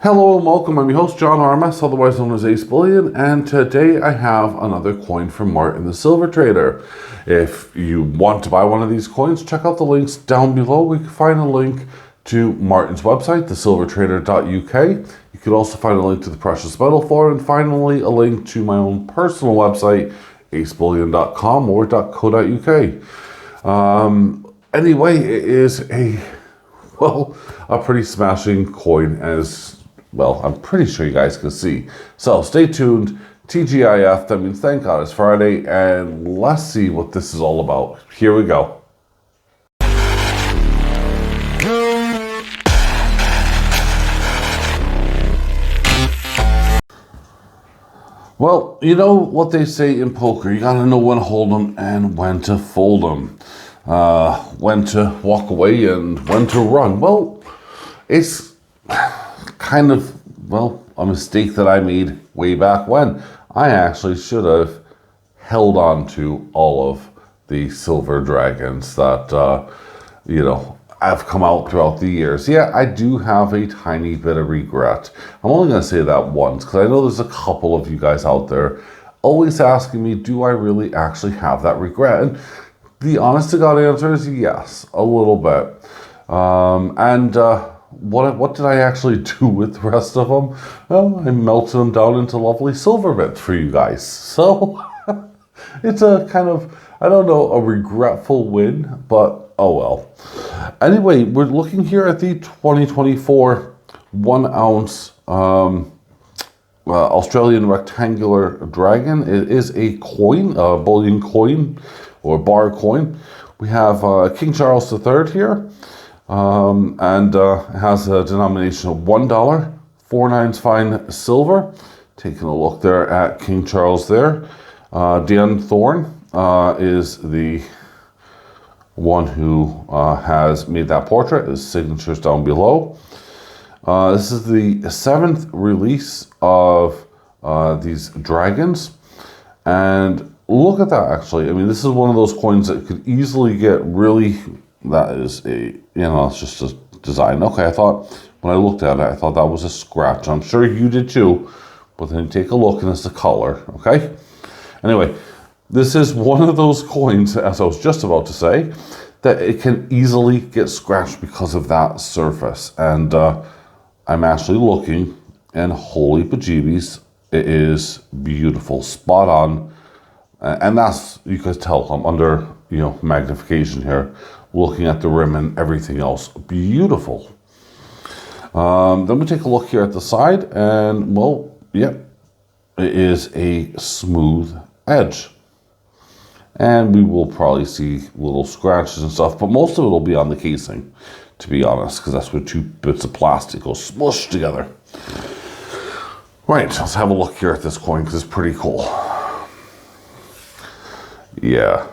Hello and welcome, I'm your host John Armas, otherwise known as AceBullion, and today I have another coin from Martin the Silver Trader. If you want to buy one of these coins, check out the links down below. We can find a link to Martin's website, thesilvertrader.uk. You can also find a link to the Precious Metal Floor, and finally a link to my own personal website, acebullion.com or .co.uk. Anyway, it is a pretty smashing coin, as well, I'm pretty sure you guys can see. So stay tuned. TGIF, that means thank God it's Friday, and let's see what this is all about. Here we go. Well, you know what they say in poker, you gotta know when to hold them and when to fold them. When to walk away and when to run. Well, it's kind of, a mistake that I made way back when. I actually should have held on to all of the silver dragons that, have come out throughout the years. Yeah, I do have a tiny bit of regret. I'm only going to say that once, because I know there's a couple of you guys out there always asking me, do I really actually have that regret? And the honest to God answer is yes, a little bit. What did I actually do with the rest of them? Well, I melted them down into lovely silver bits for you guys. So it's a kind of, a regretful win, but oh well. Anyway, we're looking here at the 2024 1 ounce Australian rectangular dragon. It is a coin, a bullion coin or bar coin. We have King Charles III here. And has a denomination of $1, 4/9 fine silver. Taking a look there at King Charles there. Dan Thorne is the one who has made that portrait. His signature's down below. This is the 7th release of these dragons. And look at that, actually. I mean, this is one of those coins that could easily get really... That is it's just a design. Okay, I thought, when I looked at it, I thought that was a scratch. I'm sure you did too, but then you take a look and it's the color, okay? Anyway, this is one of those coins, as I was just about to say, that it can easily get scratched because of that surface. And I'm actually looking, and holy bejeebies, it is beautiful, spot on. And that's, you can tell I'm under, magnification here, looking at the rim and everything else. Beautiful. Then we take a look here at the side, and it is a smooth edge. And we will probably see little scratches and stuff, but most of it will be on the casing, to be honest, because that's where 2 bits of plastic go smushed together. Right, let's have a look here at this coin, because it's pretty cool. Yeah.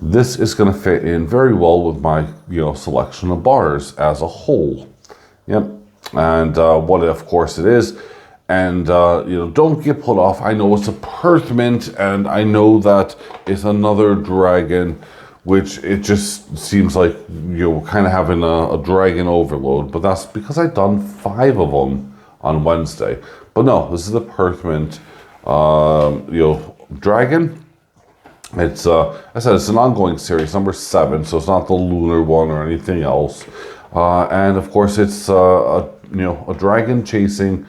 This is going to fit in very well with my, selection of bars as a whole. Yep. And what, of course, it is. And, don't get put off. I know it's a Perth mint, and I know that it's another dragon, which it just seems like you're kind of having a dragon overload. But that's because I've done 5 of them on Wednesday. But no, this is the Perth mint, dragon. It's I said it's an ongoing series, number 7, so it's not the lunar one or anything else. And of course, it's a dragon chasing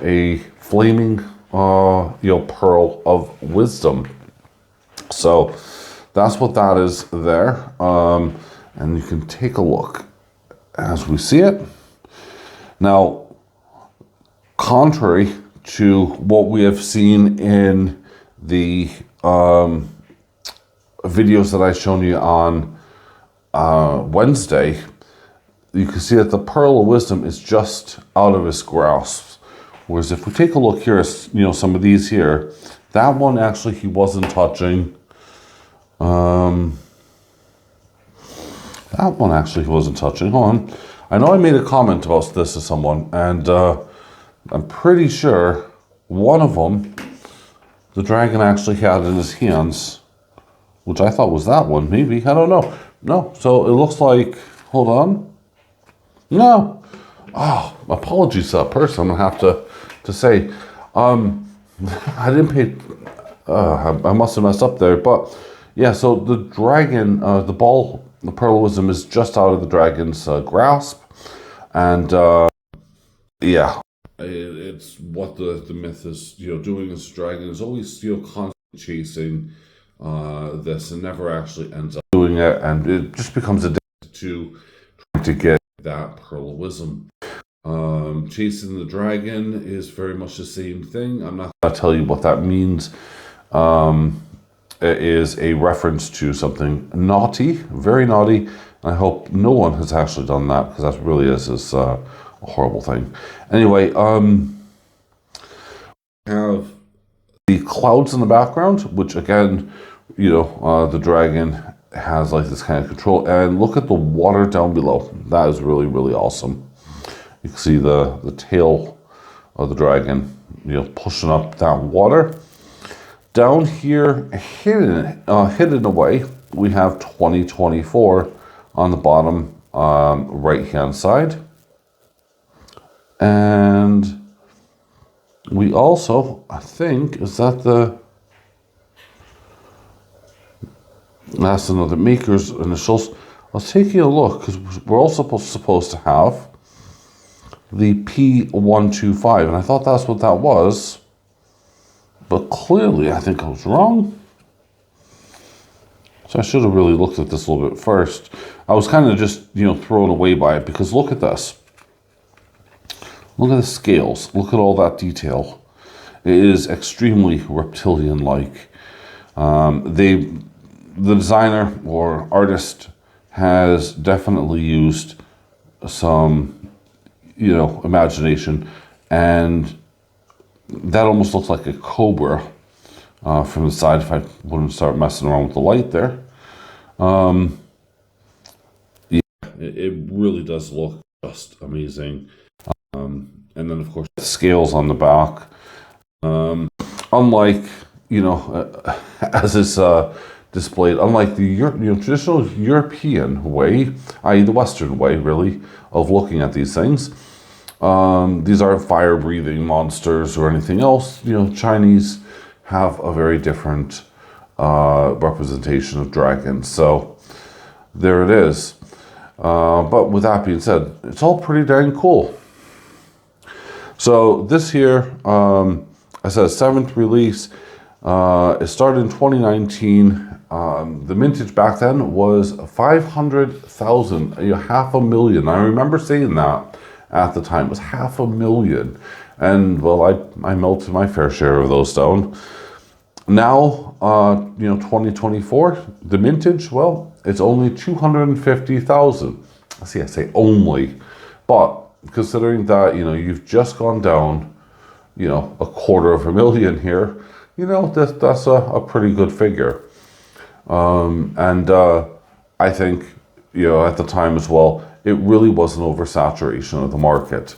a flaming pearl of wisdom. So that's what that is there. And you can take a look as we see it. Now, contrary to what we have seen in the videos that I've shown you on Wednesday, you can see that the Pearl of Wisdom is just out of his grasp. Whereas if we take a look here, some of these here, that one actually he wasn't touching. That one actually he wasn't touching. Hold on. I know I made a comment about this to someone, and I'm pretty sure one of them, the dragon actually had in his hands, which I thought was that one, maybe. I don't know. No, so it looks like, hold on. No. Oh, apologies to that person. I'm gonna have to say, I didn't pay. I must have messed up there, but yeah. So the dragon, the ball, the parallelism is just out of the dragon's grasp, and yeah, it's what the myth is. Doing this dragon is always constantly chasing this and never actually ends up doing it, and it just becomes addicted to trying to get that parallelism. Chasing the dragon is very much the same thing. I'm not going to tell you what that means. It is a reference to something naughty, very naughty. I hope no one has actually done that, because that really is a horrible thing. Anyway, we have the clouds in the background, which again, the dragon has like this kind of control. And look at the water down below. That is really, really awesome. You can see the tail of the dragon, pushing up that water. Down here, hidden away, we have 2024 on the bottom right-hand side. And we also, I think, that's another maker's initials. I was taking a look, because we're also supposed to have the P125, and I thought that's what that was, but clearly I think I was wrong. So I should have really looked at this a little bit first. I was kind of just, thrown away by it, because look at this. Look at the scales. Look at all that detail. It is extremely reptilian-like. The designer or artist has definitely used some imagination, and that almost looks like a cobra from the side, if I wouldn't start messing around with the light there. Yeah, it really does look just amazing. And then of course the scales on the back, unlike as is displayed, unlike the traditional European way, i.e. the Western way, really, of looking at these things. These aren't fire-breathing monsters or anything else. Chinese have a very different representation of dragons. So there it is. But with that being said, it's all pretty dang cool. So this here, I said 7th release. It started in 2019. The mintage back then was 500,000, $500,000. I remember saying that at the time. It was $500,000. And well, I melted my fair share of those down. Now, 2024, the mintage, well, it's only 250,000. See, I say only, but considering that, you've just gone down, $250,000 here, that's a pretty good figure. And I think, at the time as well, it really was an oversaturation of the market.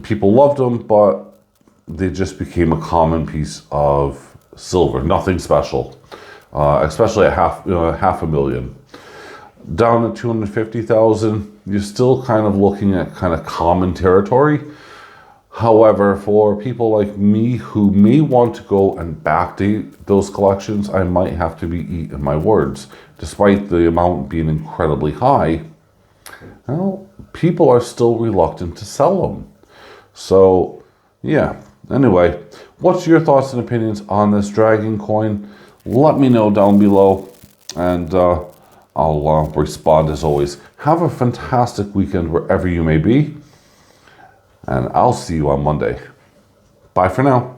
People loved them, but they just became a common piece of silver, nothing special, especially at $500,000. Down at 250,000, you're still kind of looking at kind of common territory. However, for people like me who may want to go and backdate those collections, I might have to be eating my words. Despite the amount being incredibly high, well, people are still reluctant to sell them. So, yeah. Anyway, what's your thoughts and opinions on this dragon coin? Let me know down below, and I'll respond as always. Have a fantastic weekend wherever you may be, and I'll see you on Monday. Bye for now.